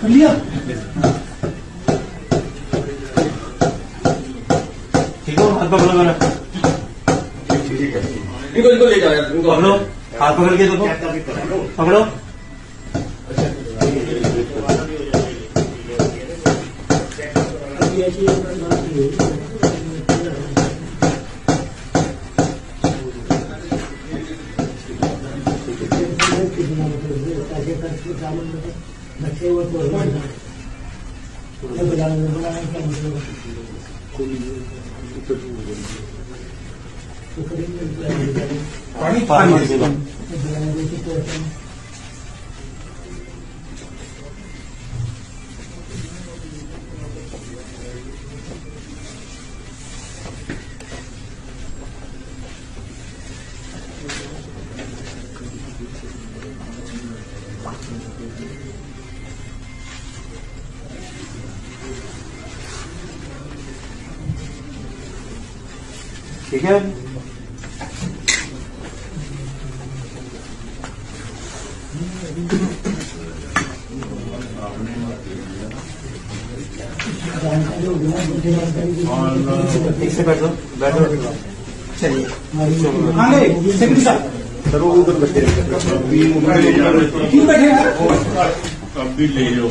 लिया ठीक हो, हाथ पकड़ो मेरा। ठीक है, इनको ले जाओ यार, इनको पकड़ो, हाथ पकड़ के देखो, पकड़ो। पानी ठीक है। ठीक से बैठो, बैठो। चलिए सेक्रेटरी साहब सर वो उधर बैठे क्यों बैठे यार? अब भी ले जाओ।